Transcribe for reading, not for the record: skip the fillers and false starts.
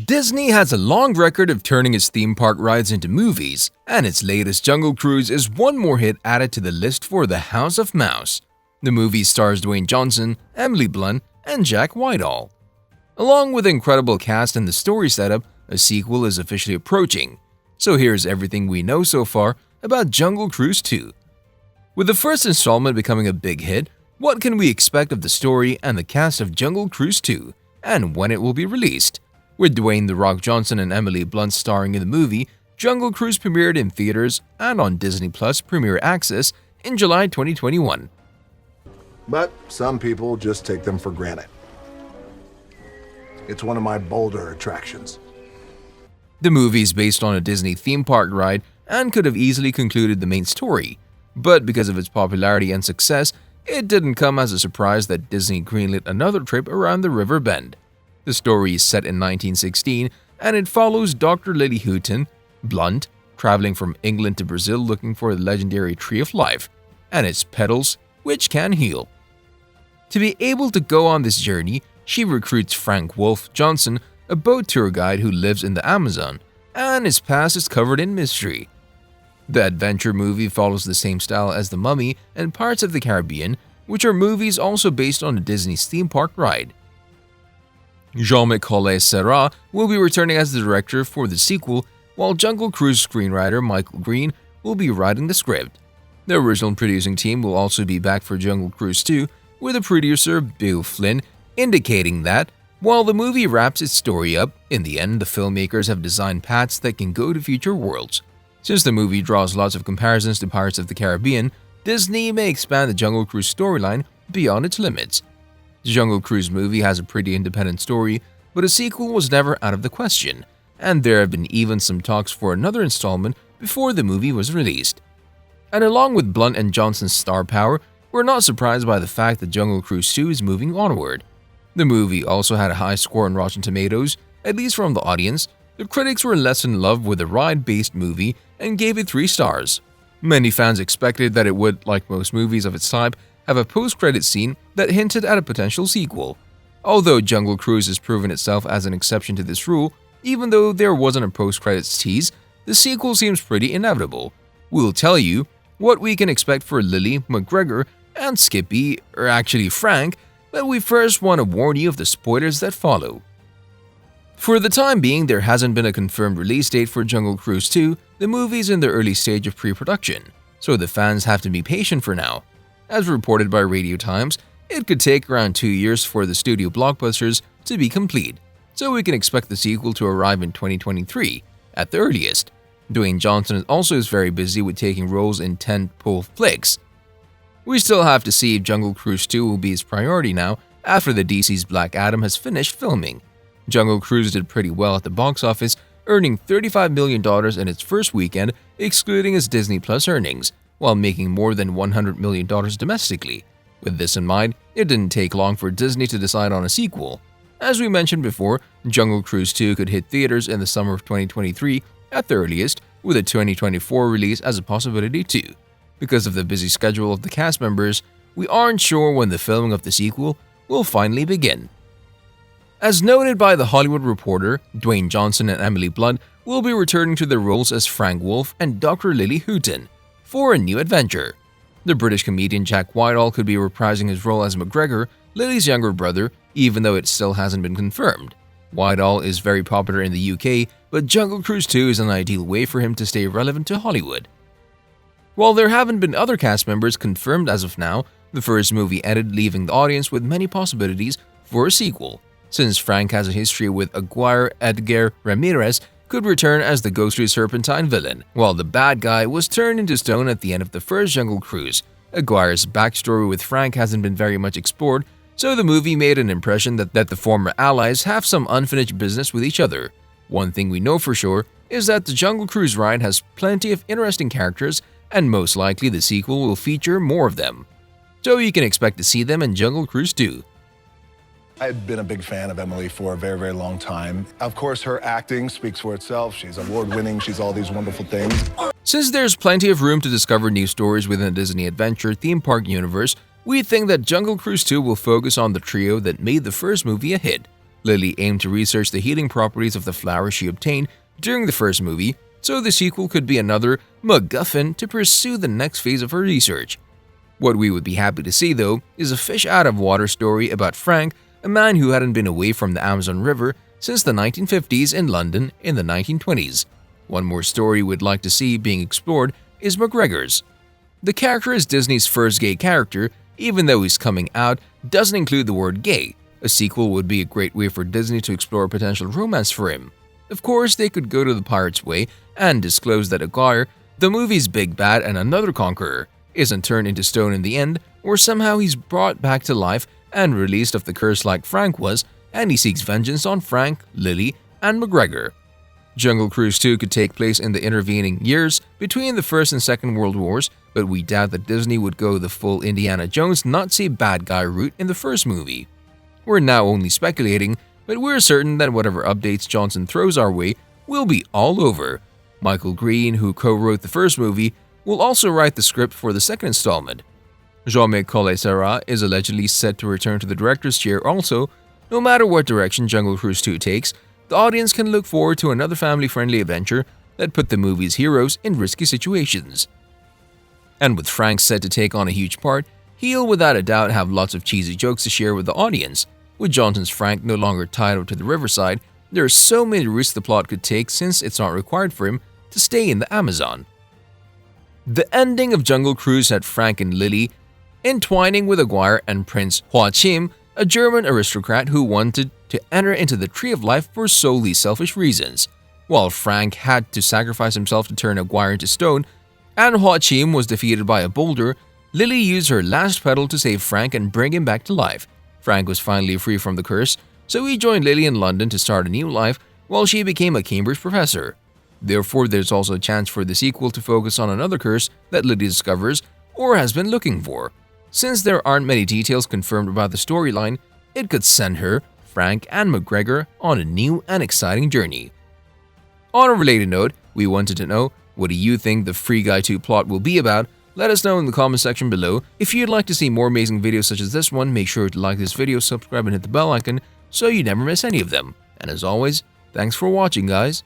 Disney has a long record of turning its theme park rides into movies, and its latest Jungle Cruise is one more hit added to the list for the House of Mouse. The movie stars Dwayne Johnson, Emily Blunt, and Jack Whitehall. Along with an incredible cast and the story setup, a sequel is officially approaching. So here's everything we know so far about Jungle Cruise 2. With the first installment becoming a big hit, what can we expect of the story and the cast of Jungle Cruise 2, and when it will be released? With Dwayne "The Rock" Johnson and Emily Blunt starring in the movie, Jungle Cruise premiered in theaters and on Disney Plus Premier Access in July 2021. But some people just take them for granted. It's one of my bolder attractions. The movie is based on a Disney theme park ride and could have easily concluded the main story, but because of its popularity and success, it didn't come as a surprise that Disney greenlit another trip around the river bend. The story is set in 1916, and it follows Dr. Lily Houghton, Blunt, traveling from England to Brazil looking for the legendary Tree of Life and its petals, which can heal. To be able to go on this journey, she recruits Frank Wolf Johnson, a boat tour guide who lives in the Amazon, and his past is covered in mystery. The adventure movie follows the same style as The Mummy and Pirates of the Caribbean, which are movies also based on a Disney's theme park ride. Jaume Collet-Serra will be returning as the director for the sequel, while Jungle Cruise screenwriter Michael Green will be writing the script. The original producing team will also be back for Jungle Cruise 2, with the producer Bill Flynn indicating that, while the movie wraps its story up, in the end the filmmakers have designed paths that can go to future worlds. Since the movie draws lots of comparisons to Pirates of the Caribbean, Disney may expand the Jungle Cruise storyline beyond its limits. The Jungle Cruise movie has a pretty independent story, but a sequel was never out of the question, and there have been even some talks for another installment before the movie was released. And along with Blunt and Johnson's star power, we're not surprised by the fact that Jungle Cruise 2 is moving onward. The movie also had a high score on Rotten Tomatoes, at least from the audience. The critics were less in love with the ride-based movie and gave it 3 stars. Many fans expected that it would, like most movies of its type, have a post-credit scene that hinted at a potential sequel. Although Jungle Cruise has proven itself as an exception to this rule, even though there wasn't a post-credits tease, the sequel seems pretty inevitable. We'll tell you what we can expect for Lily, McGregor, and Skippy, or actually Frank, but we first want to warn you of the spoilers that follow. For the time being, there hasn't been a confirmed release date for Jungle Cruise 2. The movie's in the early stage of pre-production, so the fans have to be patient for now. As reported by Radio Times, it could take around 2 years for the studio blockbusters to be complete, so we can expect the sequel to arrive in 2023 at the earliest. Dwayne Johnson also is very busy with taking roles in tentpole flicks. We still have to see if Jungle Cruise 2 will be his priority now after the DC's Black Adam has finished filming. Jungle Cruise did pretty well at the box office, earning $35 million in its first weekend, excluding its Disney Plus earnings, while making more than $100 million domestically. With this in mind, it didn't take long for Disney to decide on a sequel. As we mentioned before, Jungle Cruise 2 could hit theaters in the summer of 2023 at the earliest, with a 2024 release as a possibility too. Because of the busy schedule of the cast members, we aren't sure when the filming of the sequel will finally begin. As noted by The Hollywood Reporter, Dwayne Johnson and Emily Blunt will be returning to their roles as Frank Wolf and Dr. Lily Houghton for a new adventure. The British comedian Jack Whitehall could be reprising his role as McGregor, Lily's younger brother, even though it still hasn't been confirmed. Whitehall is very popular in the UK, but Jungle Cruise 2 is an ideal way for him to stay relevant to Hollywood. While there haven't been other cast members confirmed as of now, the first movie ended leaving the audience with many possibilities for a sequel, since Frank has a history with Édgar Ramírez could return as the ghostly serpentine villain, while the bad guy was turned into stone at the end of the first Jungle Cruise. Aguirre's backstory with Frank hasn't been very much explored, so the movie made an impression that the former allies have some unfinished business with each other. One thing we know for sure is that the Jungle Cruise ride has plenty of interesting characters, and most likely the sequel will feature more of them. So you can expect to see them in Jungle Cruise 2. I've been a big fan of Emily for a very, very long time. Of course, her acting speaks for itself. She's award-winning. She's all these wonderful things. Since there's plenty of room to discover new stories within the Disney Adventure theme park universe, we think that Jungle Cruise 2 will focus on the trio that made the first movie a hit. Lily aimed to research the healing properties of the flower she obtained during the first movie, so the sequel could be another MacGuffin to pursue the next phase of her research. What we would be happy to see, though, is a fish-out-of-water story about Frank, a man who hadn't been away from the Amazon River since the 1950s in London in the 1920s. One more story we'd like to see being explored is McGregor's. The character is Disney's first gay character, even though his coming out doesn't include the word gay. A sequel would be a great way for Disney to explore a potential romance for him. Of course, they could go to the pirate's way and disclose that Édgar, the movie's big bad and another conqueror, isn't turned into stone in the end, or somehow he's brought back to life and released of the curse like Frank was, and he seeks vengeance on Frank, Lily, and McGregor. Jungle Cruise 2 could take place in the intervening years between the First and Second World Wars, but we doubt that Disney would go the full Indiana Jones Nazi bad guy route in the first movie. We're now only speculating, but we're certain that whatever updates Johnson throws our way will be all over. Michael Green, who co-wrote the first movie, will also write the script for the second installment. Jaume Collet-Serra is allegedly set to return to the director's chair also. No matter what direction Jungle Cruise 2 takes, the audience can look forward to another family-friendly adventure that put the movie's heroes in risky situations. And with Frank set to take on a huge part, he'll without a doubt have lots of cheesy jokes to share with the audience. With Johnson's Frank no longer tied up to the riverside, there are so many risks the plot could take since it's not required for him to stay in the Amazon. The ending of Jungle Cruise had Frank and Lily entwining with Édgar and Prince Joachim, a German aristocrat who wanted to enter into the Tree of Life for solely selfish reasons. While Frank had to sacrifice himself to turn Édgar into stone, and Joachim was defeated by a boulder, Lily used her last petal to save Frank and bring him back to life. Frank was finally free from the curse, so he joined Lily in London to start a new life while she became a Cambridge professor. Therefore, there's also a chance for the sequel to focus on another curse that Lily discovers or has been looking for. Since there aren't many details confirmed about the storyline, it could send her, Frank, and McGregor on a new and exciting journey. On a related note, we wanted to know, what do you think the Free Guy 2 plot will be about? Let us know in the comment section below. If you'd like to see more amazing videos such as this one, make sure to like this video, subscribe, and hit the bell icon so you never miss any of them. And as always, thanks for watching, guys.